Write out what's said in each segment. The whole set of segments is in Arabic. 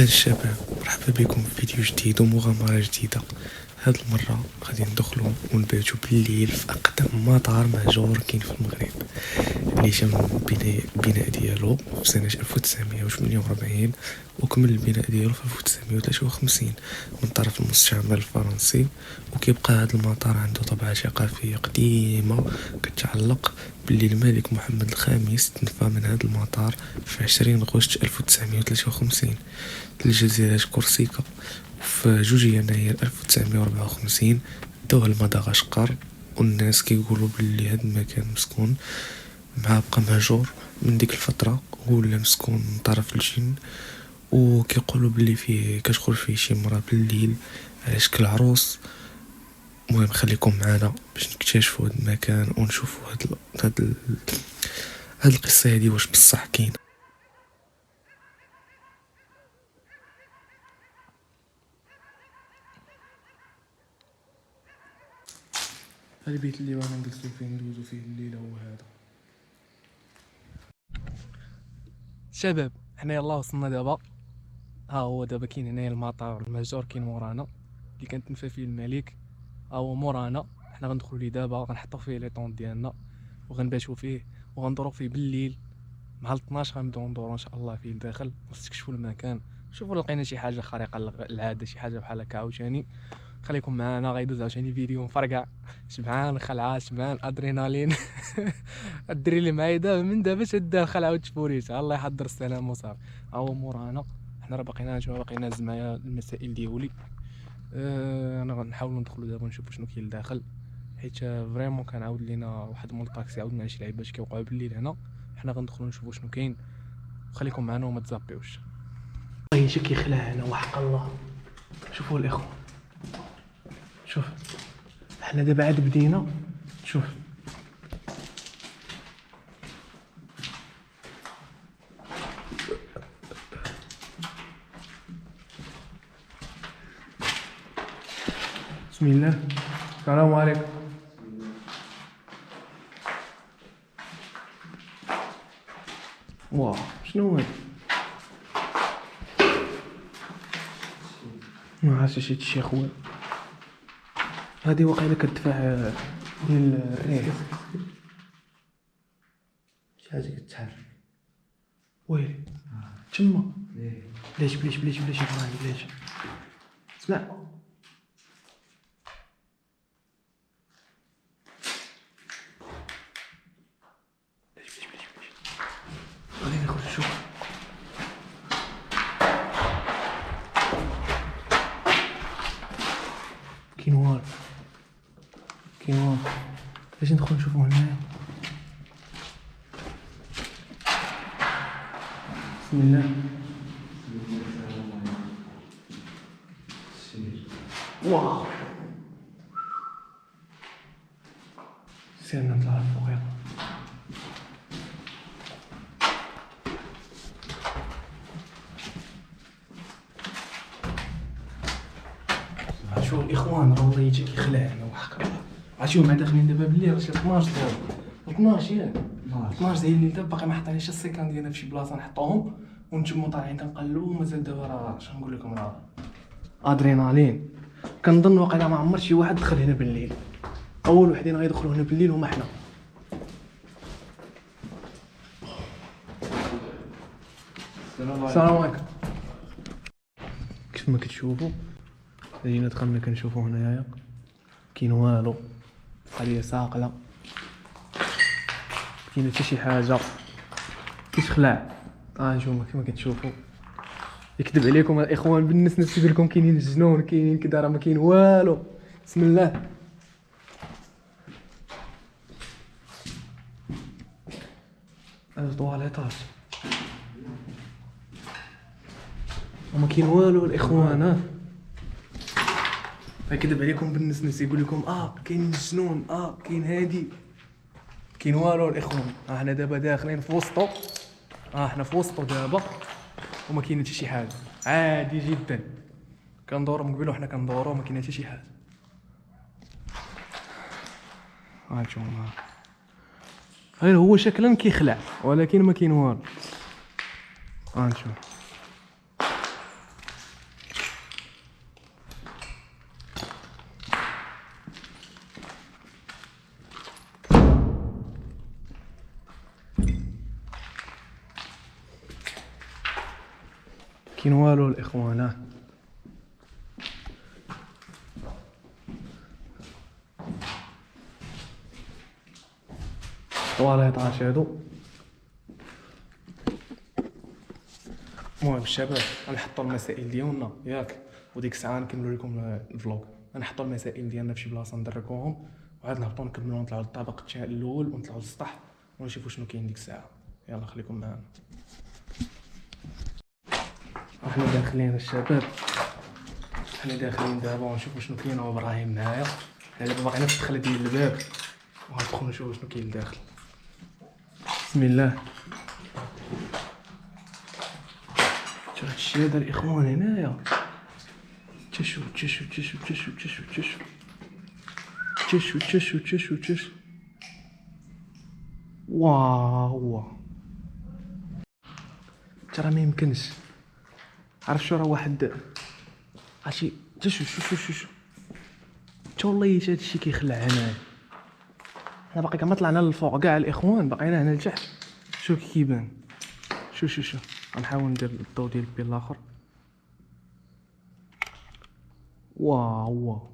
أهلا الشباب، مرحبا بكم في فيديو جديد ومغامرة جديدة. هاد المرة غادي ندخلو ونباتو بالليل في أقدم مطار مهجور كاين في المغرب، اللي جا من البناء ديالو في سنة 1948 وكمل البناء ديالو في 1953 من طرف المستعمر الفرنسي. وكيبقى هاد المطار عنده طبعة ثقافية قديمة كتعلق باللي الملك محمد الخامس تنفى من هاد المطار في 20 غشت 1953 لجزيرة كورسيكا. وفي 2 يناير 1954 داوه لمدغشقر، والناس كيقولوا باللي هاد المكان مسكون مع بقى مهجور من ديك الفترة، ولا مسكون من طرف الجن. وكيقولوا باللي فيه كتدخل فيه شي مرة بالليل على شكل عروس. المهم خليكم معنا باش نكتشفوا هاد المكان ونشوفوا هاد القصة هادي واش بصح كاين. هاد البيت اللي رانا نجلسو فيه ندوزو فيه الليلة هو هذا. شباب حنا يلاه وصلنا دابا، ها هو دابا كاين هنايا المطار المهجور كاين مورانا اللي كانت فيه الملك، ها هو مورانا. حنا غندخلو ليه دابا، غنحطو فيه لي طون ديالنا وغنباتو فيه وغندورو فيه بالليل مع 12. غنبداو ندورو ان شاء الله فيه لداخل ونستكشفوا المكان، شوفوا لقينا شي حاجه خارقه للعاده، شي حاجه بحال هكا عاوتاني. خليكم معنا، غيدوز عاوتاني فيديو مفرقع، شبعان خلعه شبعان ادرينالين. الدري اللي معايا دابا من دابا شاد خلعه وتفوريت، الله يحضر السلام وصافي. ها هو مورانا، حنا راه باقي ناز معايا المسائل ديالي. انا غنحاولوا ندخلوا دابا نشوفوا شنو كاين لداخل، حيت فريمون كان عاود لينا واحد مول الطاكسي عاودنا شي لعيبات كيوقعوا بالليل هنا. حنا غندخلوا نشوفوا شنو كاين، خليكم معنا وما تزابيوش. والله شي كيخلع هنا وحق الله. شوفوا الاخوه، شوف حنا دابا عاد بدينا. شوف بسم الله، السلام عليكم. واو شنو هاد؟ ما عرفتش شي شي خويا، هادي واقيلا كتدفع ديال الريح، شي حاجة كتحرك. ويلي تما بلاش ابراهيم بلاش. اسمع بلاش غادي نخرج نشوف. كاين والو باش ندخل نشوفو هنايا. بسم الله. واو سيرنا نطلع لفوق يلا. شوف الاخوان راه والله يجي كيخلعنا وحق الله. عرفتي هما داخلين دابا بالليل، راه شي 12 دابا 12 ياك 12 ديال الليل. دابا باقي ما حطيناش السيكان ديالنا فشي بلاصه نحطوهم، ونتمو طالعين كنقلبوا. ومازال دابا راه اش نقول لكم، راه ادرينالين. كنظن واقيلا ما عمر شي واحد دخل هنا بالليل، اول وحدين غيدخلوا هنا بالليل هما حنا. السلام عليكم. كيف ما كتشوفوا جينا دخلنا كنشوفوا هنايا كاين والو، قضيه ساقله، كاين حتى شي حاجه كيتخلع. نشوفوا كيما كتشوفوا. يكذب عليكم الاخوان، بالناس تيقول لكم كاينين الجنون كاينين كذا، راه ما كاين والو. بسم الله. الطواليطات وما كاين والو الاخوان. يكذب عليكم بالناس يقول لكم كاين الجنون، كاين هادي، كاين والو الاخوان. حنا دابا داخلين في وسطو، حنا في وسطو دابا وما كاين حتى شي حاجه، عادي جدا. كندورو من قبل وحنا كندورو ما كاين حتى شي حاجه. نشوف غير هو شكلا كيخلع ولكن ما كاين والو. نشوف كاين والو الاخوان. طواليطاج هادو. المهم الشباب غنحطوا المسائل ديالنا ياك، وديك الساعه نكملوا لكم الفلوق. غنحطوا المسائل ديالنا فشي بلاصه ندركوهم، وعاد نهبطوا نكملوا ونطلعوا للطابق الاول ونطلعوا للسطح ونشوفوا شنو كاين ديك الساعه. يلا خليكم معنا. احنا داخلين الشباب، احنا داخلين دابا ونشوفوا شنو كاين. هو ابراهيم معايا، حنا دابا باغيين في الدخله ديال الباب وغندخلوا نشوفوا شنو كاين لداخل. بسم الله. شوف هادشي هذا الاخوان هنايا. تشوف تشوف تشوف تشوف تشوف تشوف تشوف تشوف تشوف تشوف. واو ترى ما يمكنش. عرف شو راه واحد عشي. شوف شوف شوف شوف تا والله حتى هادشي كيخلع هنايا. حنا باقي ما طلعنا للفوق كاع الاخوان، باقينا هنا لتحت. شوف كي كيبان. شوف شوف شوف غنحاول ندير الضوء ديال البي الاخر. واو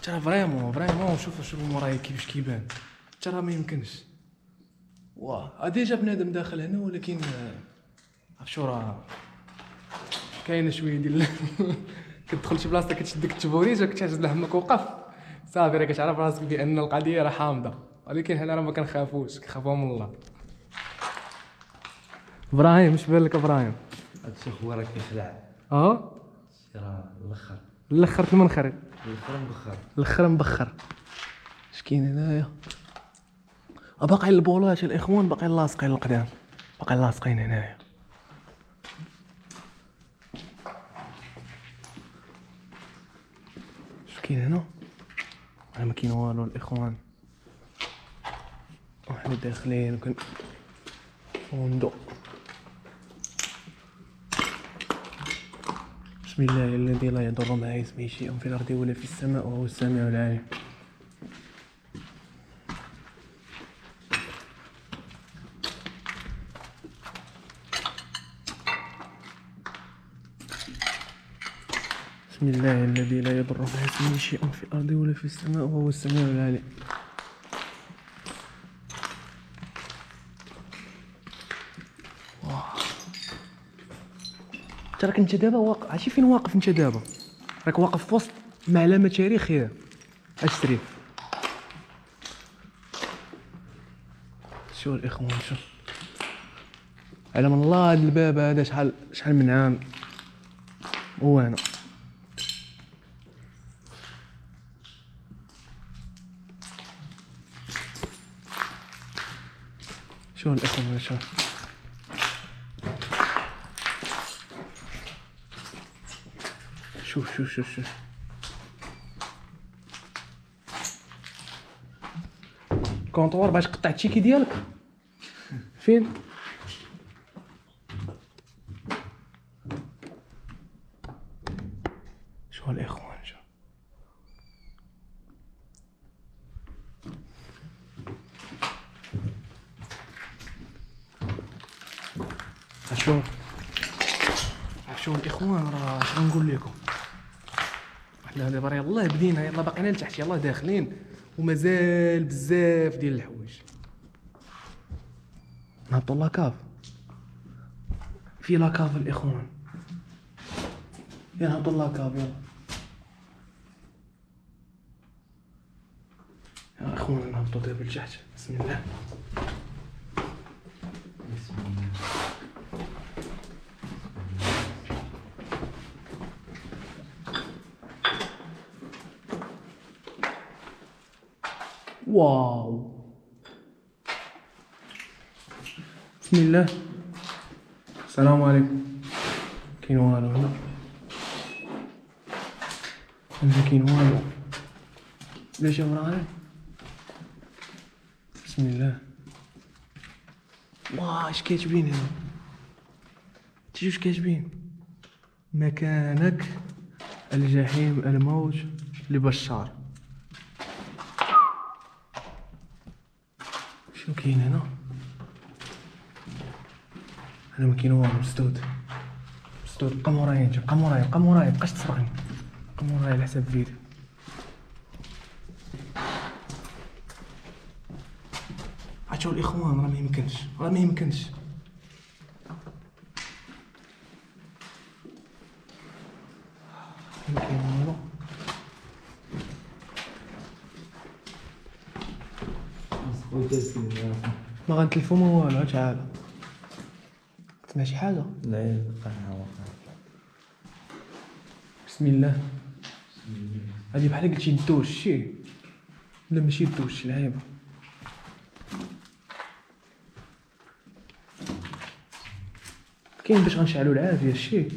ترى فريمون شوف موراي كيفاش كيبان. ترى ما يمكنش. واه ديجا بنادم داخل هنا، ولكن عرف شو راه كاينه شويه ديال كتدخل شي بلاصه كتشد ديك التبوريج وكتحس لهمك وقف صافي، راه كتعرف راسك بان القضيه راه حامضه. ولكن هنا راه ما كنخافوش، كنخافوا من الله. ابراهيم اش بان لك ابراهيم؟ هادشي هو راه كيخلع. راه الاخر الاخر المنخري، الاخر مبخر. اش كاين هنايا؟ باقي البولات الاخوان، باقي لاصقين القدام، باقي لاصقين هنايا. اش كاين هنا؟ انا ما كاين والو الاخوان. وحنا داخلين وندو. بسم الله الذي لا يضر مع اسمه شيء في الارض ولا في السماء وهو السميع العليم. بسم الله الذي لا يضر مع اسمه شيء في الارض ولا في السماء وهو السميع العليم. تراك انت دابا واقف، عرفتي فين واقف انت دابا؟ راك واقف في وسط معلمه تاريخيه. اش تريد؟ شوف الاخوان، شوف على من الله هذا الباب هذا شحال من عام هو هنا. شوف الاخوان، شوف كونطوار باش قطع التيكي ديالك فين؟ شوف الاخوان، شوف الاخوان. راه شنو نقول لكم، حنا دابا يلاه بدينا، يلاه باقينا لتحت، يلاه داخلين ومازال بزاف ديال الحوايج. نهبطوا لاكاف. في لاكاف الاخوان، يلا نهبطوا لاكاف. يلا يا اخوان نهبطوا دابا لتحت. بسم الله. واو بسم الله. السلام عليكم. كاين والو هنا، كاين والو. ليش يا ابراهيم؟ بسم الله. واه اش كاتبين هنا؟ تشوف اش كاتبين؟ مكانك الجحيم الموت لبشار. شنو كاين هنا؟ انا ما كاين والو، مسدود. بقى مورايا انت، بقى مورايا بقاش تسرقني، بقى مورايا على حساب الفيديو. عرفتوا الاخوان راه ما يمكنش ما كاين والو. ما غنتلفو ما والو. تعال سمع شي حاجه. لا يبقى واقع. بسم الله. هادي بحال قلتي دوش شي، لا ماشي دوش لعيبه. كاين باش غنشعلو العافيه شي.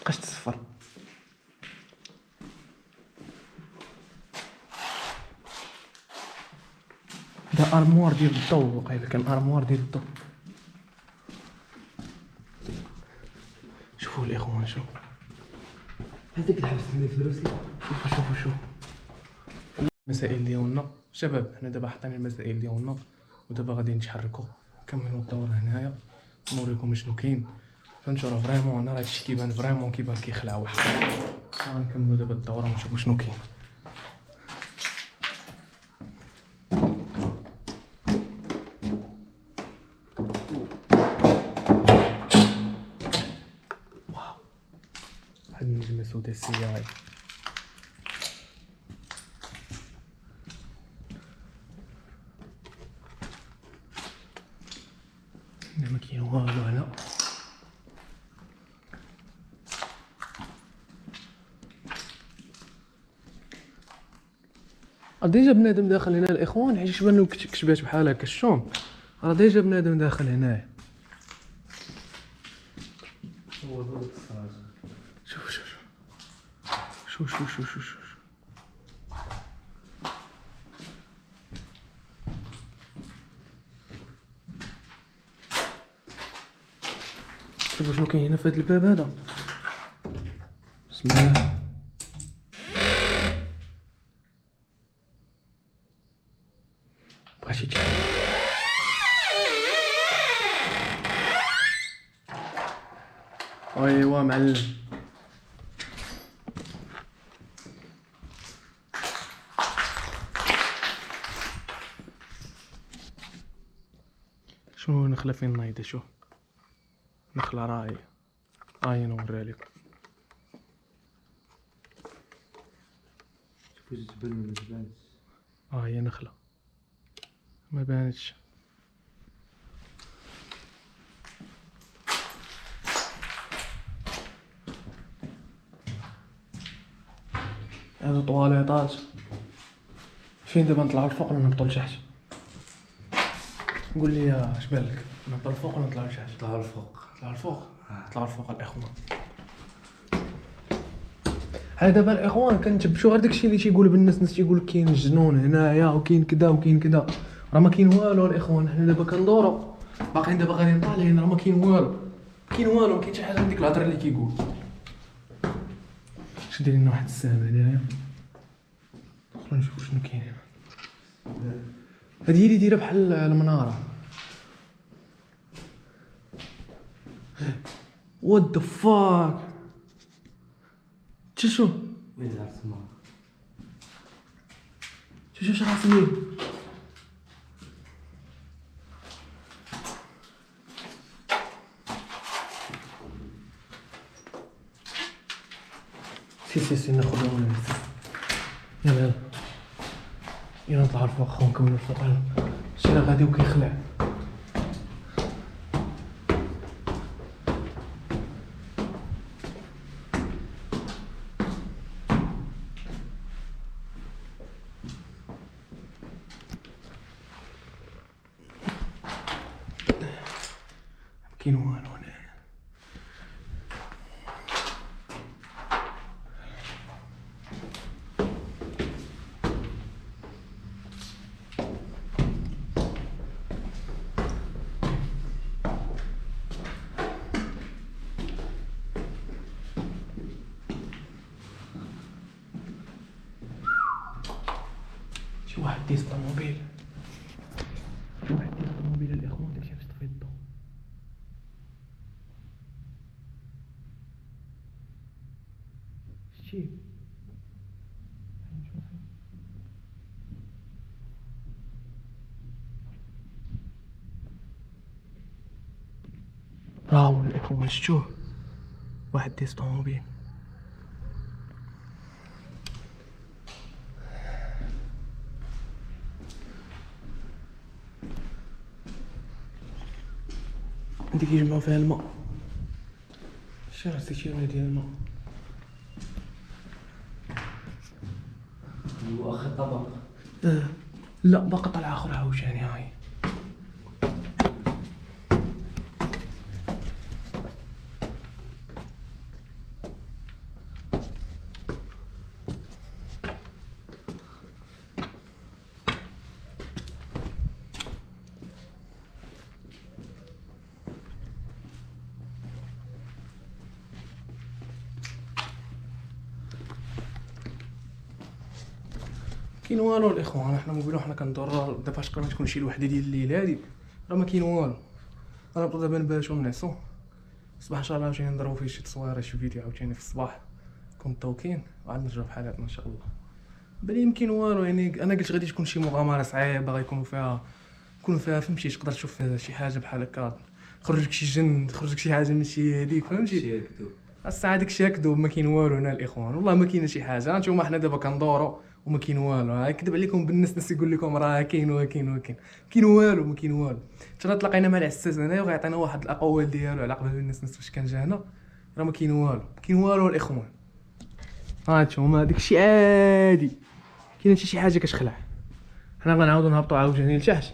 بقاش تصفر. هذا ارموار ديال الضو، وقيلا كان ارموار ديال الضو. شوفوا الاخوان، شوفوا هذاك الحبس اللي فلوسي. شوفوا المسائل ديالنا شباب. حنا دابا حطينا المسائل ديالنا ودابا غادي نتحركوا نكملوا الدوره هنايا، نوريكم شنو كاين. فهمتوا راه فريمون انا راه هادشي كيبان فريمون كيخلع واحد. غنكملوا دابا الدوره ونشوفوا شنو كاين. واحد النجمه سوداء السياي. ما كاين والو هنا. ديجا بنادم داخل هنا الاخوان، حيت يبان له كشبات بحال هكا الشوم. راه ديجا بنادم داخل هنايا. هو هذاك الصراج. شوف شوفوا شنو كاين هنا في هذا الباب هذا. بسم الله. بغيتي تعرف ايوا معلم. شنو نخله فين نايضه؟ شوف نخله راهي نوريها لكم. شوفوا جبل ولا جبال. هي نخله ما بانتش. هادو طواليطات. فين دابا نطلعو الفوق ولا نهبطو لتحت؟ قول لي اش بالك، نهبطو الفوق ولا نطلعو لتحت؟ طلعوا الفوق. نطلعو الفوق الاخوان. ها دابا الاخوان كنتبشو غير داكشي اللي تيقول بالناس تيقول كاين الجنون هنايا وكاين كذا وكاين كذا. راه ما كاين والو الاخوان. حنا دابا كندورو باقيين دابا غاديين طالعين، راه ما كاين والو ما كاين حتى حاجه من ديك الهضره اللي كيقول. شد لنا واحد السهم هنايا، ندخلو نشوفو شنو كاين هنا. هادي هي اللي دايره بحال المناره. وات ذا فاك. شوف وين زعما تما. شوف راسي. سي ناخذ يلا نطلعوا الفوق خو نكملوا الفوق. الشيء راه غادي وكيخلع. كاين والو هنايا. شي واحد ديس طوموبيل، شي واحد ديس طوموبيل الاخوان داكشي باش طفي الضو. شتي راهو الاخوان شتوه واحد ديس طوموبيل. عندي كيجمعو فيها الماء، شي راه سيتيرنا ديال الماء. هو اخر طبق. لا باقي طلعه اخرى عاوتاني هاي. كاين والو الاخوان، حنا نقولوا حنا كندورو دابا اش قررنا تكون شي الوحده ديال الليل هادي، راه ما كاين والو. انا بغيت دابا نباتو ونعسو، الصباح ان شاء الله عاوتاني نضربو فيه شي تصويره شي فيديو عاوتاني في الصباح يكون الضو كاين وعاد نرجعو بحالاتنا ان شاء الله. بالي يمكن والو يعني انا قلت غادي تكون شي مغامره صعيبه غيكونوا فيها فهمتي تقدر تشوف فيها شي حاجه بحال هكا، خرجك شي جن، خرجك شي حاجه ماشي هذيك فهمتي. الساعه داكشي كذوب ما كاين والو هنا الاخوان، والله ما كاين شي حاجه. نتوما حنا دابا كندورو وما كاين والو، ها كذب عليكم بالناس يقول لكم راه كاين كاين والو، ما كاين والو. حتى تلاقينا مع العساس هنايا وغيعطينا واحد الاقوال ديالو على قبل الناس فاش كان جا هنا، راه ما كاين والو الاخوان. ها نتوما داكشي عادي، كاين شي حاجه كتخلع. حنا غنعاودو نهبطو عاوتاني لتحت.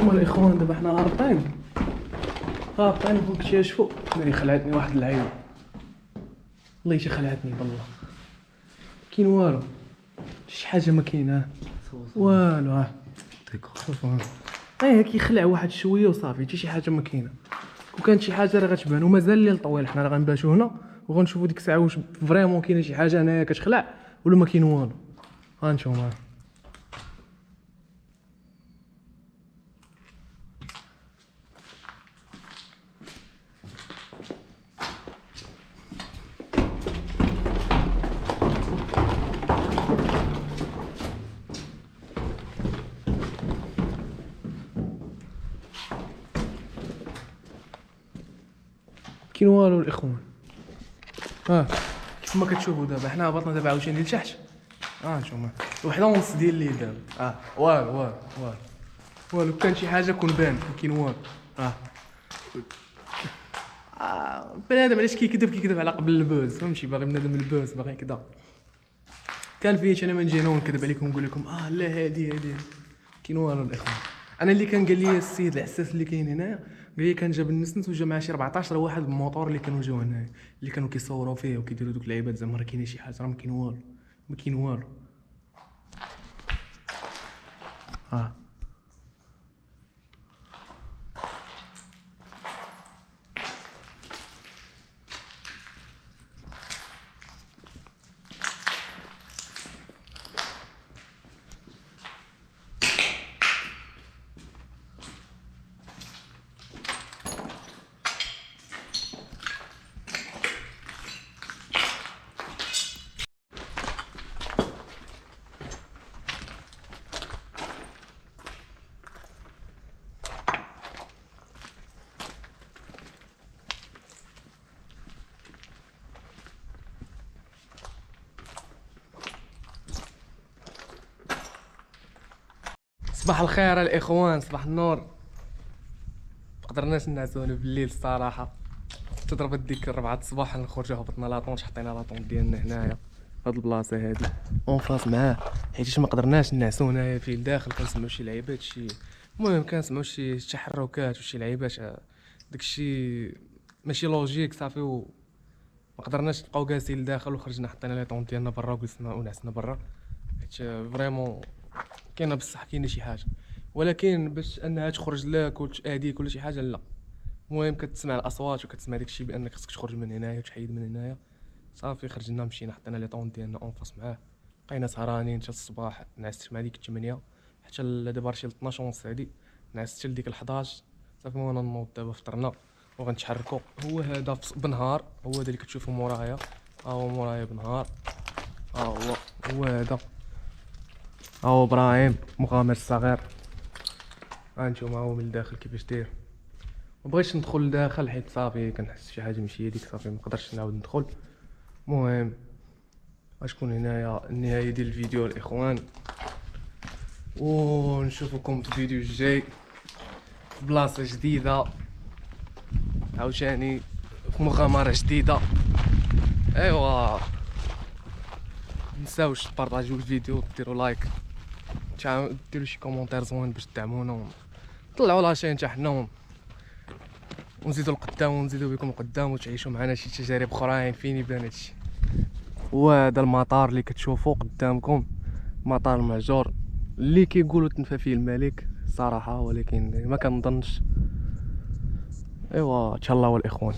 هما الاخوان دابا حنا هابطين فوق اكتشفوا اللي خلعتني واحد العين، والله شي خلعتني بالله. كاين والو، شي حاجه ما كاينه والو. ها شوفوا كيخلع واحد شويه وصافي، حتى شي حاجه ما كاينه. وكانت شي حاجه راه غتبان ومازال الليل طويل، حنا راه غنباتو هنا وغنشوفوا ديك الساعه واش فريمون كاينه شي حاجه هنايا كتخلع ولا ما كاين والو. ها نتوما كاين والو الاخوان. ها كيفما كتشوفوا دابا حنا هبطنا دابا عاوتاني لتحت. نتوما وحده ونص ديال الليل دابا. والو كان شي حاجه كون بان، ما كاين والو. بنادم علاش كيكذب على قبل البوز فهمتي، باغي بنادم البوز باغي كذا. كان فيه انا ما نجي هنا ونكذب عليكم ونقول لكم لا هادي كاين والو الاخوان. انا اللي كان قال لي السيد العساس اللي كاين هنايا، قال لي كان جاب النسنس وجا مع شي 14 واحد بالموطور اللي كانوا جاو هنايا، اللي كانوا كيصوروا فيه وكيديروا دوك اللعيبات. زعما راه كاينه شي حاجه، راه ما كاين والو. صباح الخير الاخوان، صباح النور. مقدرناش نعسو بالليل الصراحه، تضربت ديك 4 الصباح نخرجوا هبطنا لاطونش، حطينا لاطون ديالنا هنايا هاد البلاصه هادي اون فاس معاه، حيت ما قدرناش نعسو هنايا فيه لداخل. كنسمعو شي لعيبات، شي المهم كنسمعو شي تحركات وشي لعيبات. داكشي ماشي لوجيك صافي، و ما قدرناش نبقاو جالسين لداخل، وخرجنا حطينا لي طون ديالنا برا وجلسنا ونعسنا برا، حيت فريمون كاينه بصح كاينه شي حاجه. ولكن باش انها تخرج لك وتاذيك ولا شي حاجه لا. المهم كتسمع الاصوات وكتسمع داكشي بانك خصك تخرج من هنايا وتحيد من هنايا. صافي خرجنا مشينا حطينا لي طون ديالنا اون فاس معاه، بقينا سهرانين حتى الصباح. نعست مع ديك 8 حتى دابا شي 12 ونص هادي، نعست حتى لديك 11. صافي وانا نوض دابا فطرنا وغنتحركوا. هو هذا بنهار، هو هذا اللي كتشوفو مورايا، ها هو مورايا بنهار. ها هو هذا، ها هو ابراهيم مغامر الصغير. ها نتوما هو من الداخل كيفاش داير. مبغيتش ندخل لداخل حيت صافي كنحس شي حاجه ماشي هذيك، صافي مقدرتش نعاود ندخل. المهم غتكون هنايا النهايه ديال الفيديو الاخوان، ونشوفكم في الفيديو الجاي في بلاصه جديده عاوتاني، في مغامره جديده. ايوا متنساوش تبارطاجيو الفيديو، ديروا لايك، ديروا شي كومونتير زوين باش تدعمونا وطلعوا لاشين حتى حنا، ونزيدوا القدام ونزيدوا بكم القدام وتعيشوا معنا شي تجارب اخرين. فين يبان هادشي؟ وهذا المطار اللي كتشوفوا قدامكم، مطار المهجور اللي كيقولوا تنفى فيه الملك صراحه، ولكن ما كنظنش. ايوا تهلاو الاخوان.